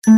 Hi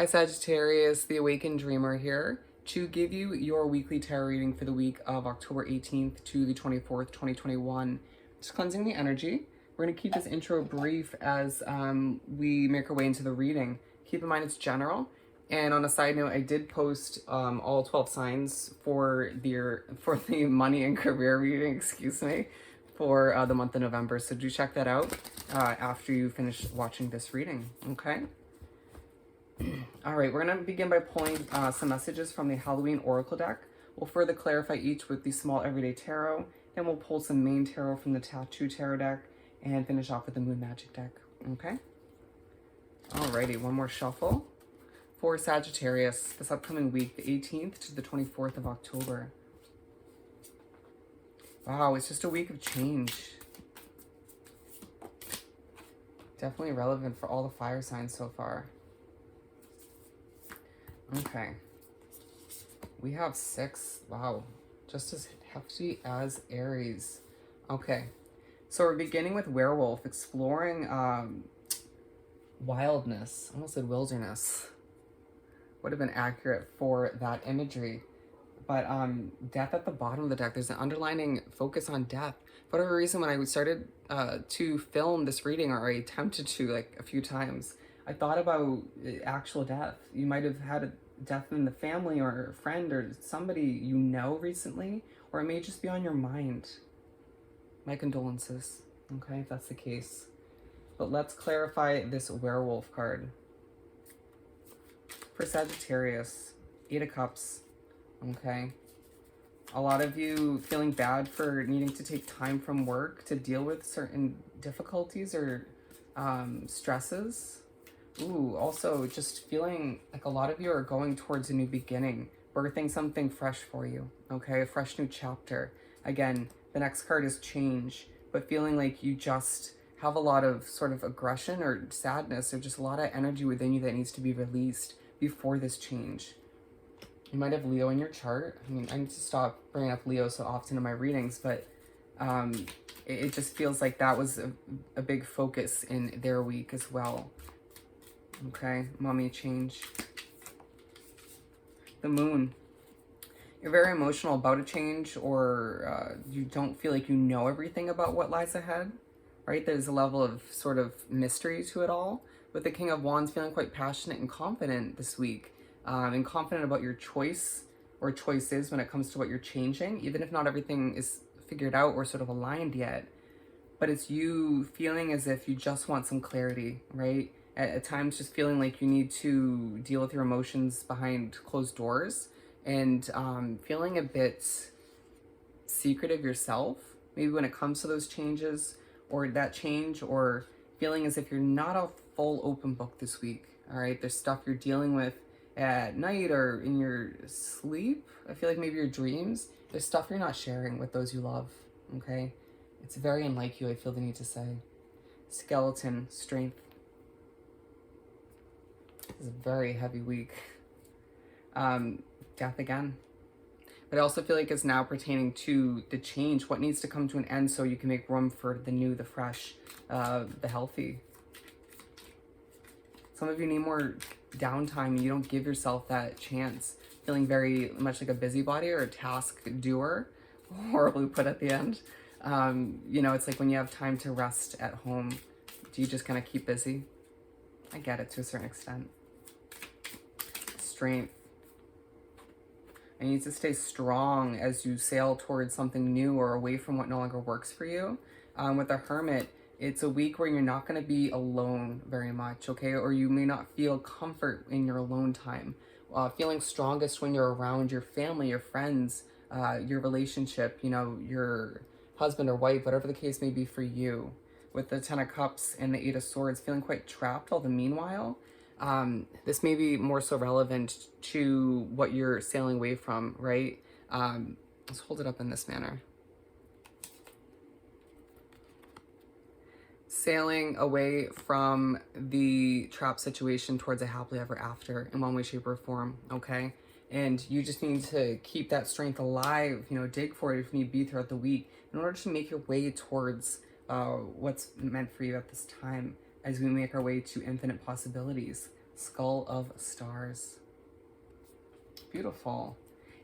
Sagittarius, the Awakened Dreamer here to give you your weekly tarot reading for the week of October 18th to the 24th, 2021. Just cleansing the energy. We're going to keep this intro brief as we make our way into the reading. Keep in mind it's general. And on a side note, I did post all 12 signs for the money and career reading, excuse me, for the month of November. So do check that out after you finish watching this reading, okay? All right, we're going to begin by pulling some messages from the Halloween Oracle deck. We'll further clarify each with the small everyday tarot. Then we'll pull some main tarot from the Tattoo Tarot deck and finish off with the Moon Magic deck. Okay? Alrighty, one more shuffle for Sagittarius this upcoming week, the 18th to the 24th of October. Wow, it's just a week of change. Definitely relevant for all the fire signs so far. Okay, we have 6. Wow, just as hefty as Aries. Okay, so we're beginning with werewolf, exploring wildness. I almost said wilderness. Would have been accurate for that imagery. But death at the bottom of the deck. There's an underlining focus on death. For whatever reason, when I started to film this reading, or I attempted to like a few times, I thought about actual death. You might have had a death in the family or a friend or somebody you know recently, or it may just be on your mind. My condolences, okay, if that's the case. But let's clarify this werewolf card. For Sagittarius, 8 of Cups, okay. A lot of you feeling bad for needing to take time from work to deal with certain difficulties or stresses. Ooh, also just feeling like a lot of you are going towards a new beginning, birthing something fresh for you, okay? A fresh new chapter. Again, the next card is change, but feeling like you just have a lot of sort of aggression or sadness or just a lot of energy within you that needs to be released before this change. You might have Leo in your chart. I mean, I need to stop bringing up Leo so often in my readings, but it just feels like that was a big focus in their week as well. Okay, mommy change. The moon. You're very emotional about a change, or you don't feel like you know everything about what lies ahead, right? There's a level of sort of mystery to it all. With the King of Wands feeling quite passionate and confident this week, and confident about your choice or choices when it comes to what you're changing, even if not everything is figured out or sort of aligned yet. But it's you feeling as if you just want some clarity, right? At times just feeling like you need to deal with your emotions behind closed doors, and feeling a bit secretive yourself, maybe when it comes to those changes or that change, or feeling as if you're not a full open book this week, all right? There's stuff you're dealing with at night or in your sleep. I feel like maybe your dreams. There's stuff you're not sharing with those you love, okay? It's very unlike you, I feel the need to say. Skeleton, strength. This is a very heavy week. Death again. But I also feel like it's now pertaining to the change, what needs to come to an end so you can make room for the new, the fresh, the healthy. Some of you need more downtime and you don't give yourself that chance. Feeling very much like a busybody or a task doer, horribly put at the end. You know, it's like when you have time to rest at home, do you just kind of keep busy? I get it to a certain extent. Strength. I need to stay strong as you sail towards something new or away from what no longer works for you. With the Hermit, it's a week where you're not going to be alone very much, okay? Or you may not feel comfort in your alone time. Feeling strongest when you're around your family, your friends, your relationship, you know, your husband or wife, whatever the case may be for you. With the 10 of Cups and the 8 of Swords, feeling quite trapped all the meanwhile. This may be more so relevant to what you're sailing away from, right? Let's hold it up in this manner. Sailing away from the trap situation towards a happily ever after in one way, shape, or form, okay? And you just need to keep that strength alive, you know, dig for it if need be throughout the week in order to make your way towards what's meant for you at this time as we make our way to infinite possibilities. Skull of Stars. Beautiful.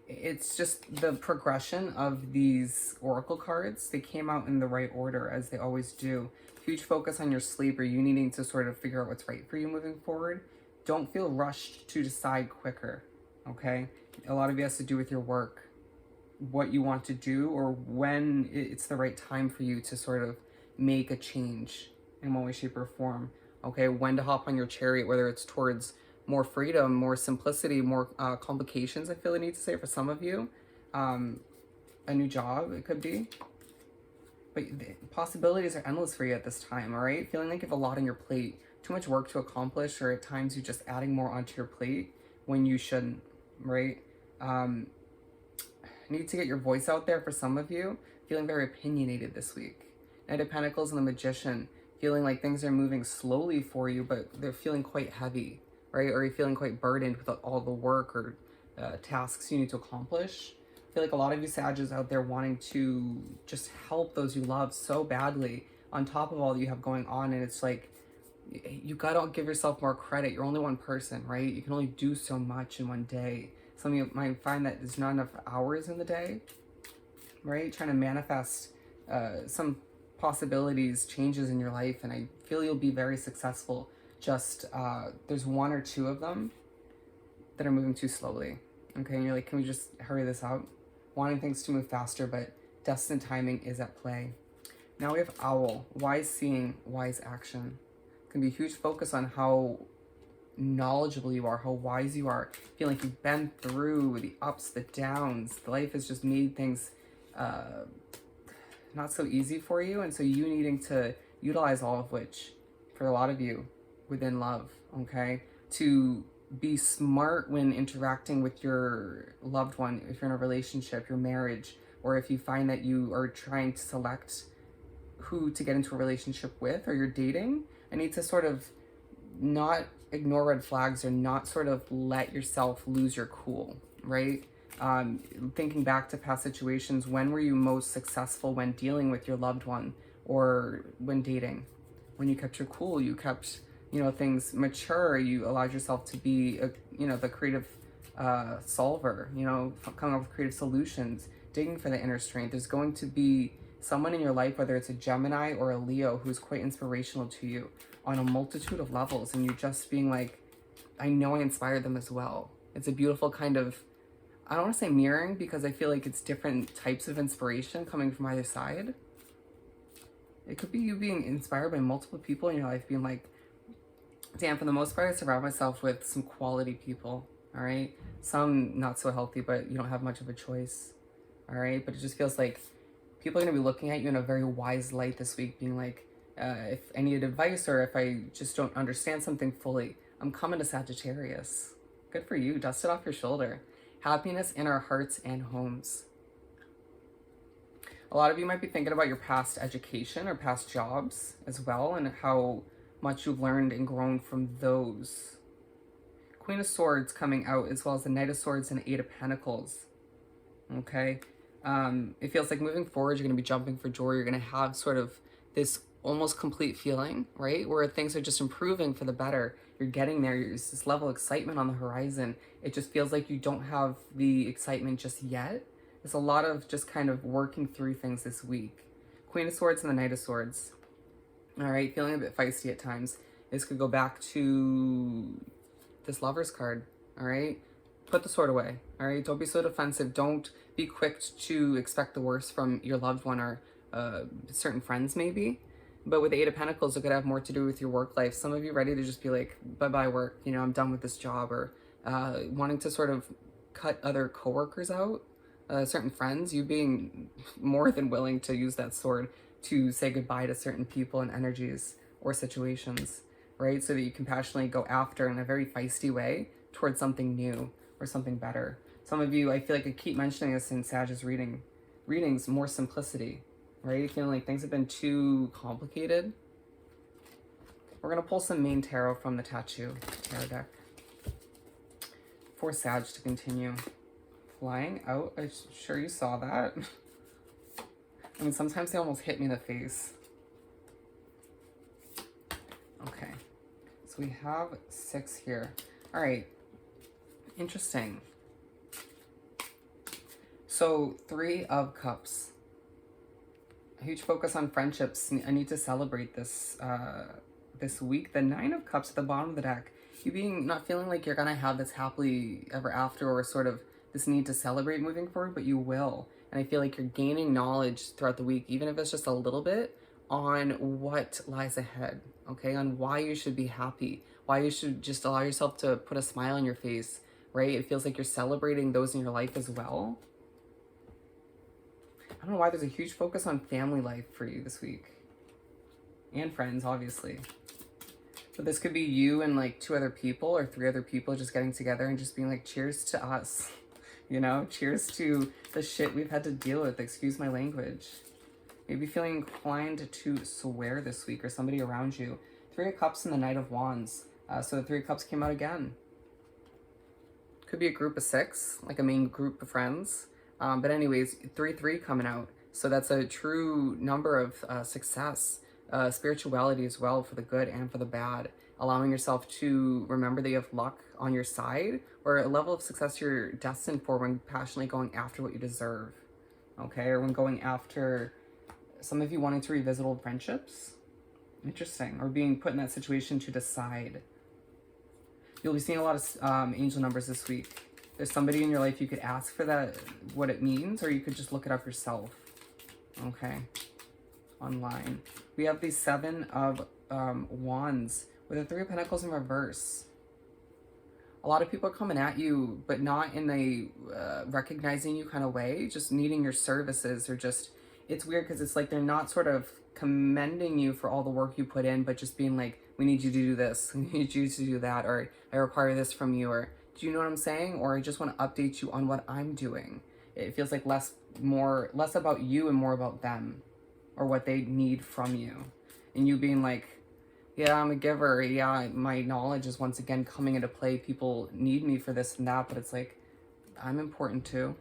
It's just the progression of these oracle cards. They came out in the right order, as they always do. Huge focus on your sleep or you needing to sort of figure out what's right for you moving forward. Don't feel rushed to decide quicker, okay? A lot of it has to do with your work, what you want to do, or when it's the right time for you to sort of make a change in one way, shape, or form, okay? When to hop on your chariot, whether it's towards more freedom, more simplicity, more complications, I feel I need to say for some of you. A new job, it could be. But the possibilities are endless for you at this time, all right? Feeling like you have a lot on your plate, too much work to accomplish, or at times you're just adding more onto your plate when you shouldn't, right? Need to get your voice out there for some of you. Feeling very opinionated this week. Knight of Pentacles and the Magician, feeling like things are moving slowly for you, but they're feeling quite heavy, right? Or you're feeling quite burdened with all the work or tasks you need to accomplish. I feel like a lot of you Sagittarius out there wanting to just help those you love so badly on top of all that you have going on, and it's like you gotta give yourself more credit. You're only one person, right? You can only do so much in one day. Some of you might find that there's not enough hours in the day, right? Trying to manifest some possibilities, changes in your life, and I feel you'll be very successful. Just there's one or two of them that are moving too slowly, okay? And you're like, can we just hurry this out? Wanting things to move faster, but destined timing is at play. Now we have Owl, wise seeing, wise action. Can be a huge focus on how knowledgeable you are, how wise you are. Feel like you've been through the ups, the downs. Life has just made things not so easy for you, and so you needing to utilize all of which, for a lot of you, within love, okay? To be smart when interacting with your loved one, if you're in a relationship, your marriage, or if you find that you are trying to select who to get into a relationship with, or you're dating. I need to sort of not ignore red flags or not sort of let yourself lose your cool, right? Thinking back to past situations, when were you most successful when dealing with your loved one or when dating? When you kept your cool, you kept, you know, things mature, you allowed yourself to be, you know, the creative solver, you know, coming up with creative solutions, digging for the inner strength. There's going to be someone in your life, whether it's a Gemini or a Leo, who's quite inspirational to you on a multitude of levels, and you just being like, I know I inspired them as well. It's a beautiful kind of, I don't want to say mirroring, because I feel like it's different types of inspiration coming from either side. It could be you being inspired by multiple people in your life, being like, damn, for the most part, I surround myself with some quality people, all right? Some not so healthy, but you don't have much of a choice, all right? But it just feels like people are going to be looking at you in a very wise light this week, being like, if I need advice or if I just don't understand something fully, I'm coming to Sagittarius. Good for you. Dust it off your shoulder. Happiness in our hearts and homes. A lot of you might be thinking about your past education or past jobs as well, and how much you've learned and grown from those. Queen of Swords coming out, as well as the Knight of Swords and the Eight of Pentacles. Okay? It feels like moving forward, you're going to be jumping for joy. You're going to have sort of this almost complete feeling, right? Where things are just improving for the better. You're getting there. There's this level of excitement on the horizon. It just feels like you don't have the excitement just yet. There's a lot of just kind of working through things this week. Queen of Swords and the Knight of Swords. All right, feeling a bit feisty at times. This could go back to this Lover's card, all right? Put the sword away, all right? Don't be so defensive. Don't be quick to expect the worst from your loved one or certain friends maybe. But with the Eight of Pentacles, it could have more to do with your work life. Some of you ready to just be like, bye-bye work, you know, I'm done with this job, or wanting to sort of cut other coworkers out, certain friends, you being more than willing to use that sword to say goodbye to certain people and energies or situations, right? So that you can passionately go after in a very feisty way towards something new or something better. Some of you, I feel like I keep mentioning this in Sag's readings, more simplicity, right? Feeling like things have been too complicated. We're going to pull some main tarot from the Tarot deck. for Sag to continue. Flying out. I'm sure you saw that. I mean, sometimes they almost hit me in the face. Okay. So we have 6 here. All right. Interesting. So 3 of Cups. A huge focus on friendships. I need to celebrate this this week. The 9 of Cups at the bottom of the deck. You being not feeling like you're gonna have this happily ever after, or sort of this need to celebrate moving forward, but you will. And I feel like you're gaining knowledge throughout the week, even if it's just a little bit, on what lies ahead, okay? On why you should be happy, why you should just allow yourself to put a smile on your face, right? It feels like you're celebrating those in your life as well. I don't know why there's a huge focus on family life for you this week. And friends, obviously. But this could be you and like 2 other people or 3 other people just getting together and just being like, cheers to us. You know, cheers to the shit we've had to deal with. Excuse my language. Maybe feeling inclined to swear this week, or somebody around you. 3 of Cups and the Knight of Wands. So the 3 of Cups came out again. Could be a group of 6, like a main group of friends. But anyways, 3-3 coming out. So that's a true number of success. Spirituality as well, for the good and for the bad. Allowing yourself to remember that you have luck on your side, or a level of success you're destined for when passionately going after what you deserve. Okay, or when going after, some of you wanting to revisit old friendships. Interesting. Or being put in that situation to decide. You'll be seeing a lot of angel numbers this week. There's somebody in your life you could ask for that, what it means, or you could just look it up yourself. Okay. Online. We have the 7 of Wands with the 3 of Pentacles in reverse. A lot of people are coming at you, but not in a recognizing you kind of way, just needing your services, or just, it's weird because it's like they're not sort of commending you for all the work you put in, but just being like, we need you to do this, we need you to do that, or I require this from you, or do you know what I'm saying? Or I just want to update you on what I'm doing. It feels like less about you and more about them, or what they need from you. And you being like, yeah, I'm a giver. Yeah, my knowledge is once again coming into play. People need me for this and that, but it's like, I'm important too.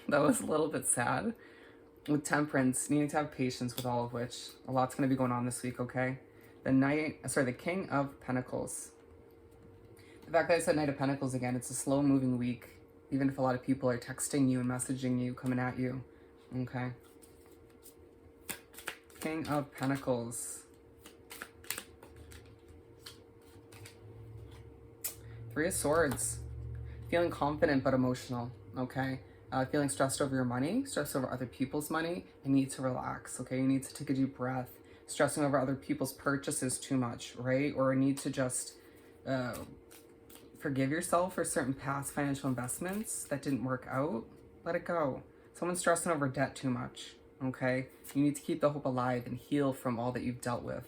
That was a little bit sad. With Temperance, needing to have patience with all of which. A lot's going to be going on this week, okay? The King of Pentacles. The fact that I said Knight of Pentacles again, it's a slow moving week. Even if a lot of people are texting you and messaging you, coming at you. Okay. King of Pentacles. 3 of Swords. Feeling confident but emotional, okay? Feeling stressed over your money, stressed over other people's money, and need to relax, okay? You need to take a deep breath. Stressing over other people's purchases too much, right? Or need to just forgive yourself for certain past financial investments that didn't work out. Let it go. Someone's stressing over debt too much, okay? You need to keep the hope alive and heal from all that you've dealt with.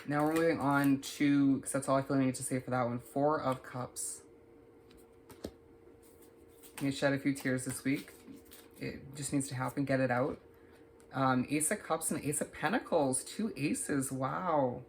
Now we're moving on to, because that's all I feel I need to say for that one, 4 of Cups. You shed a few tears this week. It just needs to happen. Get it out. Ace of Cups and Ace of Pentacles. 2 aces. Wow.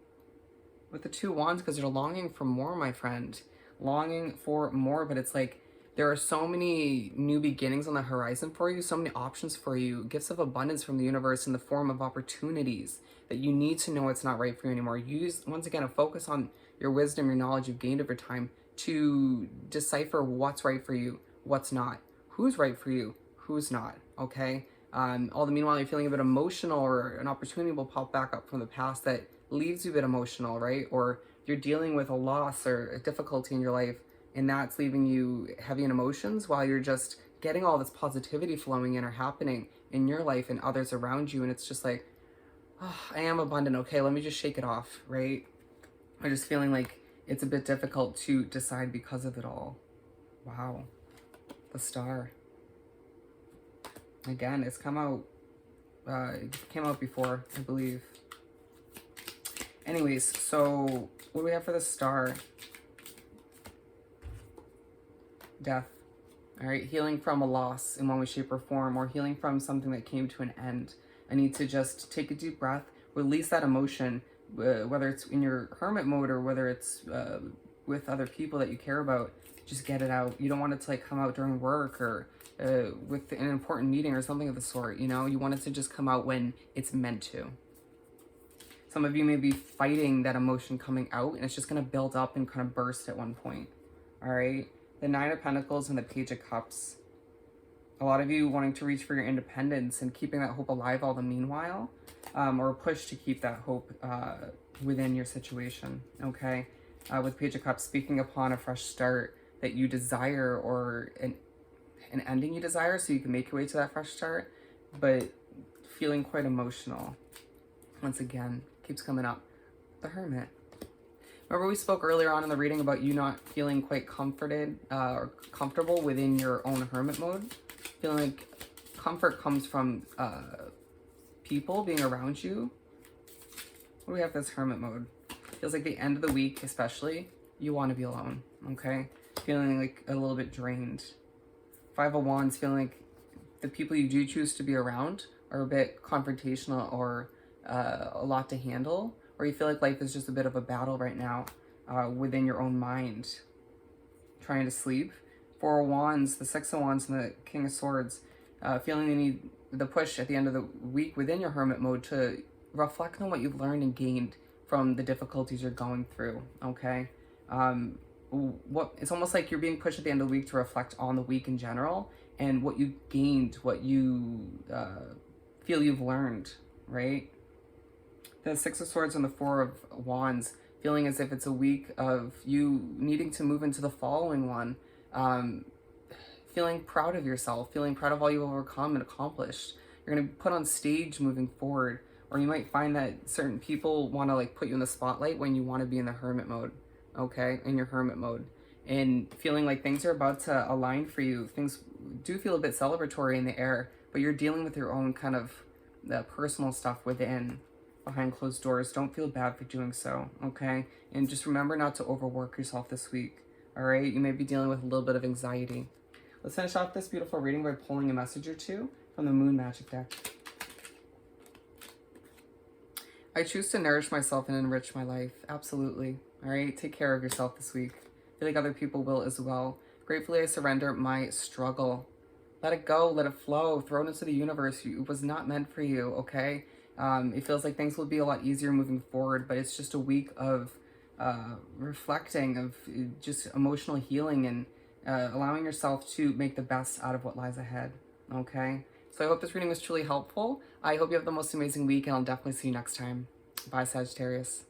With the 2 wands, because you're longing for more, my friend. Longing for more, but it's like there are so many new beginnings on the horizon for you, so many options for you, gifts of abundance from the universe in the form of opportunities that you need to know it's not right for you anymore. Use, once again, a focus on your wisdom, your knowledge you've gained over time to decipher what's right for you, what's not, who's right for you, who's not, okay? All the meanwhile, you're feeling a bit emotional, or an opportunity will pop back up from the past that leaves you a bit emotional, right? Or you're dealing with a loss or a difficulty in your life, and that's leaving you heavy in emotions while you're just getting all this positivity flowing in or happening in your life and others around you. And it's just like, oh, I am abundant. Okay, let me just shake it off, right? I'm just feeling like it's a bit difficult to decide because of it all. Wow. The Star. Again, it's come out, it came out before, I believe. Anyways, so what do we have for the Star? Death. All right, healing from a loss in one way, shape, or form, or healing from something that came to an end. I need to just take a deep breath, release that emotion, whether it's in your hermit mode or whether it's with other people that you care about, just get it out. You don't want it to like come out during work or with an important meeting or something of the sort, you know? You want it to just come out when it's meant to. Some of you may be fighting that emotion coming out, and it's just going to build up and kind of burst at one point. All right? The Nine of Pentacles and the Page of Cups. A lot of you wanting to reach for your independence and keeping that hope alive all the meanwhile, or a push to keep that hope within your situation, okay? With Page of Cups, speaking upon a fresh start that you desire, or an ending you desire, so you can make your way to that fresh start, but feeling quite emotional. Once again, keeps coming up. The Hermit. Remember we spoke earlier on in the reading about you not feeling quite comforted or comfortable within your own hermit mode? Feeling like comfort comes from people being around you. What do we have this Hermit mode? Feels like the end of the week especially, you want to be alone, okay? Feeling like a little bit drained. Five of Wands, feeling like the people you do choose to be around are a bit confrontational or a lot to handle, or you feel like life is just a bit of a battle right now within your own mind, trying to sleep. Four of Wands, the Six of Wands, and the King of Swords, feeling the need, the push at the end of the week within your hermit mode to reflect on what you've learned and gained from the difficulties you're going through, okay? It's almost like you're being pushed at the end of the week to reflect on the week in general and what you gained, what you feel you've learned, right? The Six of Swords and the Four of Wands, feeling as if it's a week of you needing to move into the following one, feeling proud of yourself, feeling proud of all you've overcome and accomplished. You're going to be put on stage moving forward, or you might find that certain people want to like put you in the spotlight when you want to be in the hermit mode, okay, in your hermit mode, and feeling like things are about to align for you. Things do feel a bit celebratory in the air, but you're dealing with your own kind of the personal stuff within, behind closed doors. Don't feel bad for doing so, okay? And just remember not to overwork yourself this week, all right? You may be dealing with a little bit of anxiety. Let's finish off this beautiful reading by pulling a message or two from the Moon Magic deck. I choose to nourish myself and enrich my life. Absolutely. All right? Take care of yourself this week. I feel like other people will as well. Gratefully, I surrender my struggle. Let it go. Let it flow. Throw it into the universe. It was not meant for you, okay? It feels like things will be a lot easier moving forward, but it's just a week of reflecting, of just emotional healing, and allowing yourself to make the best out of what lies ahead, okay? So I hope this reading was truly helpful. I hope you have the most amazing week, and I'll definitely see you next time. Bye, Sagittarius.